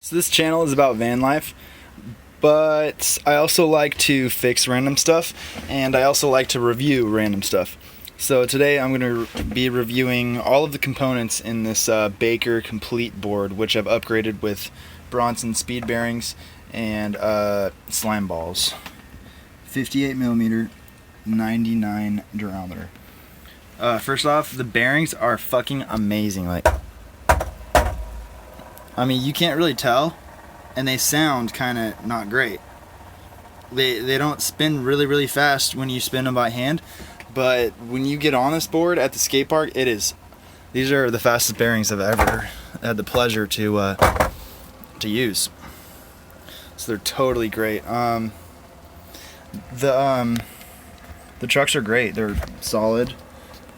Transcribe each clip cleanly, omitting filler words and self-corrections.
So this channel is about van life, but I also like to fix random stuff, and I also like to review random stuff. So today I'm going to be reviewing all of the components in this Baker Complete board, which I've upgraded with Bronson speed bearings and Slimeballs. 58mm, 99 diameter. First off, the bearings are fucking amazing. I mean, you can't really tell, and they sound kind of not great. They don't spin really fast when you spin them by hand, but when you get on this board at the skate park, these are the fastest bearings I've ever had the pleasure to use. So they're totally great. The trucks are great. They're solid.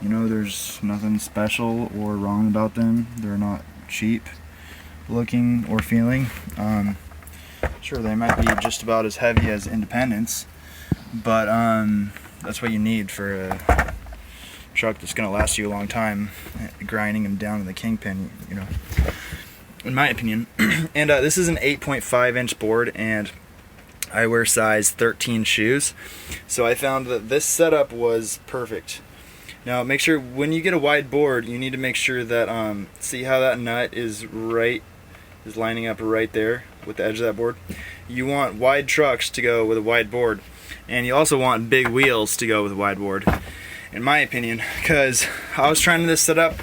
You know, there's nothing special or wrong about them. They're not cheap looking or feeling. Sure, they might be just about as heavy as Independence, but that's what you need for a truck that's going to last you a long time, grinding them down to the kingpin, you know, in my opinion. And this is an 8.5 inch board, and I wear size 13 shoes, so I found that this setup was perfect. Now make sure when you get a wide board, you need to make sure that see how that nut is lining up right there with the edge of that board. You want wide trucks to go with a wide board, and you also want big wheels to go with a wide board, in my opinion, because I was trying this set up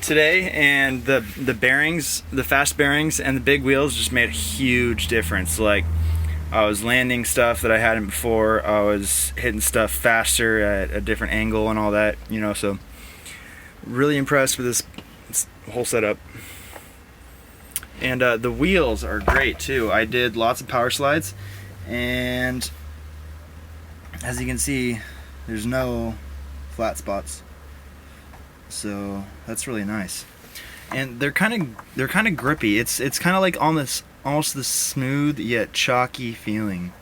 today, and the bearings, the fast bearings and the big wheels just made a huge difference. Like, I was landing stuff that I hadn't before, I was hitting stuff faster at a different angle and all that, you know, so really impressed with this whole setup. And the wheels are great too. I did lots of power slides, and as you can see, there's no flat spots, so that's really nice. And they're kind of grippy. It's kind of like almost this smooth yet chalky feeling.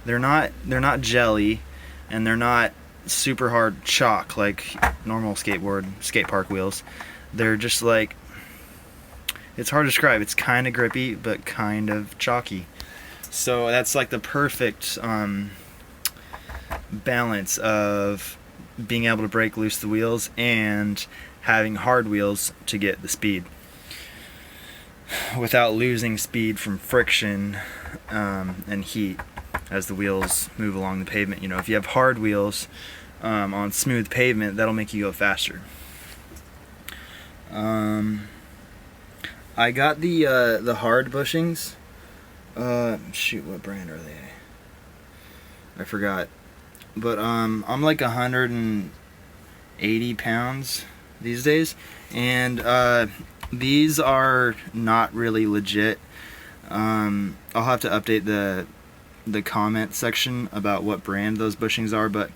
They're not jelly, and they're not super hard chalk like normal skate park wheels. They're just like, it's hard to describe. It's kind of grippy, but kind of chalky. So that's like the perfect balance of being able to break loose the wheels and having hard wheels to get the speed without losing speed from friction and heat as the wheels move along the pavement. You know, if you have hard wheels on smooth pavement, that'll make you go faster. I got the hard bushings. Shoot, what brand are they? I forgot. But I'm like 180 pounds these days, and these are not really legit. I'll have to update the comment section about what brand those bushings are, but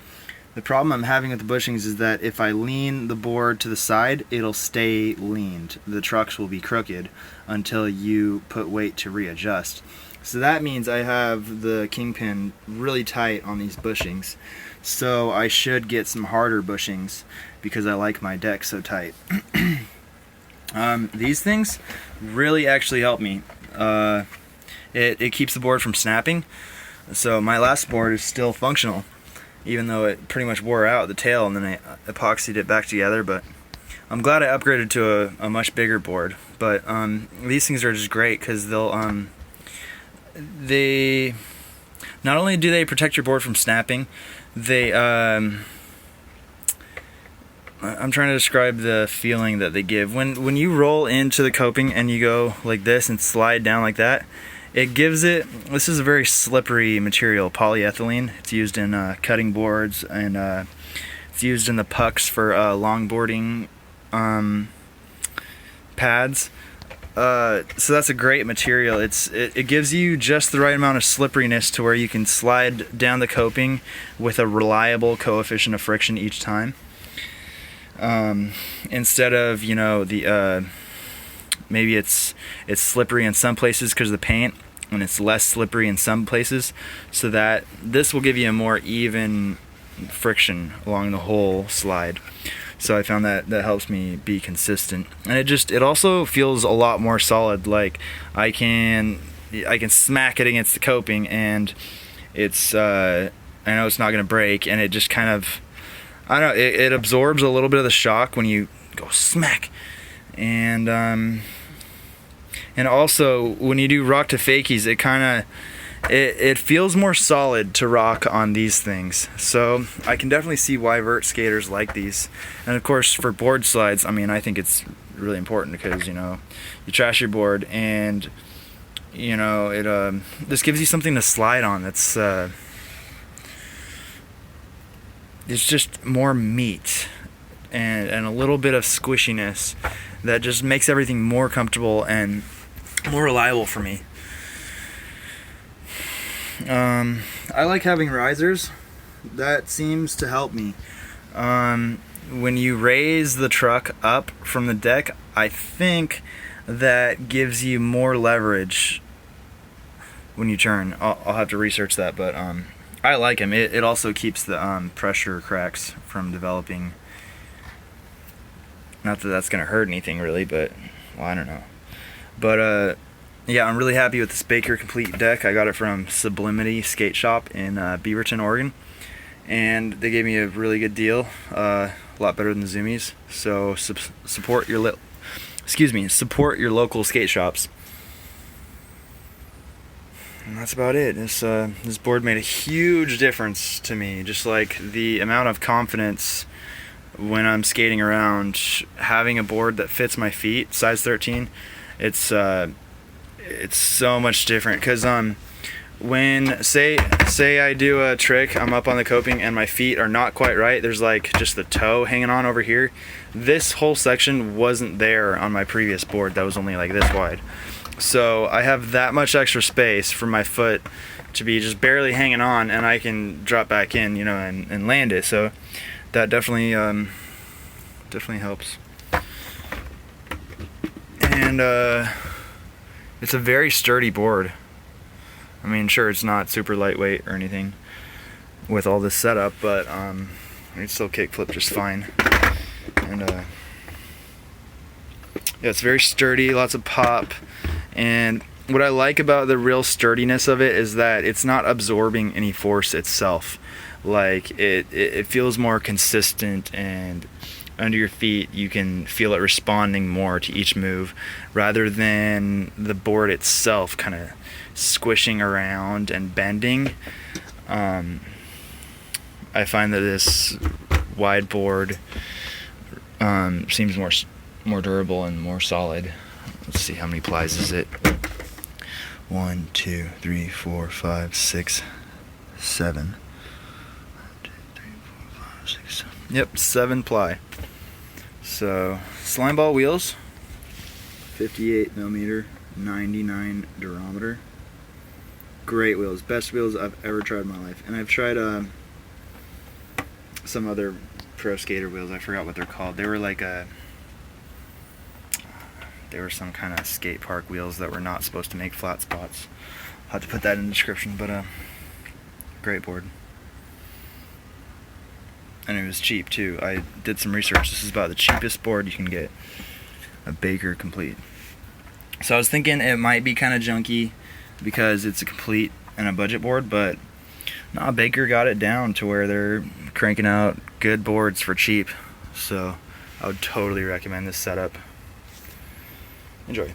the problem I'm having with the bushings is that if I lean the board to the side, it'll stay leaned. The trucks will be crooked until you put weight to readjust. So that means I have the kingpin really tight on these bushings. So I should get some harder bushings because I like my deck so tight. These things really actually help me. It keeps the board from snapping. So my last board is still functional, even though it pretty much wore out the tail, and then I epoxied it back together. But I'm glad I upgraded to a much bigger board. But these things are just great because they not only do they protect your board from snapping, they I'm trying to describe the feeling that they give when you roll into the coping and you go like this and slide down like that. It gives it, this is a very slippery material, polyethylene. It's used in cutting boards, and it's used in the pucks for longboarding pads. So that's a great material. It gives you just the right amount of slipperiness to where you can slide down the coping with a reliable coefficient of friction each time. Instead of, you know, maybe it's slippery in some places because of the paint, and it's less slippery in some places, so that this will give you a more even friction along the whole slide. So I found that helps me be consistent, and it also feels a lot more solid. Like I can smack it against the coping, and it's I know it's not gonna break, and it just kind of, I don't know, it absorbs a little bit of the shock when you go smack. And also when you do rock to fakies, it feels more solid to rock on these things. So I can definitely see why vert skaters like these. And of course for board slides, I mean, I think it's really important because, you know, you trash your board, and you know, it this gives you something to slide on that's it's just more meat and a little bit of squishiness that just makes everything more comfortable and more reliable for me. I like having risers. That seems to help me. When you raise the truck up from the deck, I think that gives you more leverage when you turn. I'll have to research that, but I like them. It also keeps the pressure cracks from developing. Not that that's going to hurt anything really, but, well, I don't know. But yeah, I'm really happy with this Baker Complete deck. I got it from Sublimity Skate Shop in Beaverton, Oregon, and they gave me a really good deal, a lot better than Zoomies. So support your local skate shops. And that's about it. This board made a huge difference to me. Just like the amount of confidence when I'm skating around, having a board that fits my feet, size 13. It's so much different. Cause when say I do a trick, I'm up on the coping and my feet are not quite right. There's like just the toe hanging on over here. This whole section wasn't there on my previous board that was only like this wide. So I have that much extra space for my foot to be just barely hanging on, and I can drop back in, you know, and land it. So that definitely helps. And it's a very sturdy board. I mean, sure, it's not super lightweight or anything with all this setup, but it still kickflip just fine. And yeah, it's very sturdy, lots of pop. And what I like about the real sturdiness of it is that it's not absorbing any force itself. Like it feels more consistent, and under your feet you can feel it responding more to each move rather than the board itself kind of squishing around and bending. I find that this wide board seems more durable and more solid. Let's see, how many plies is it? 1, 2, 3, 4, 5, 6, 7. 1, 2, 3, 4, 5, 6, 7. Yep, 7 ply. So, Slimeball wheels, 58mm, 99 durometer. Great wheels, best wheels I've ever tried in my life. And I've tried some other pro skater wheels. I forgot what they're called. They were like they were some kind of skate park wheels that were not supposed to make flat spots. I'll have to put that in the description, but great board. And it was cheap too. I did some research. This is about the cheapest board you can get. A Baker Complete. So I was thinking it might be kind of junky because it's a complete and a budget board, but no, Baker got it down to where they're cranking out good boards for cheap. So I would totally recommend this setup. Enjoy.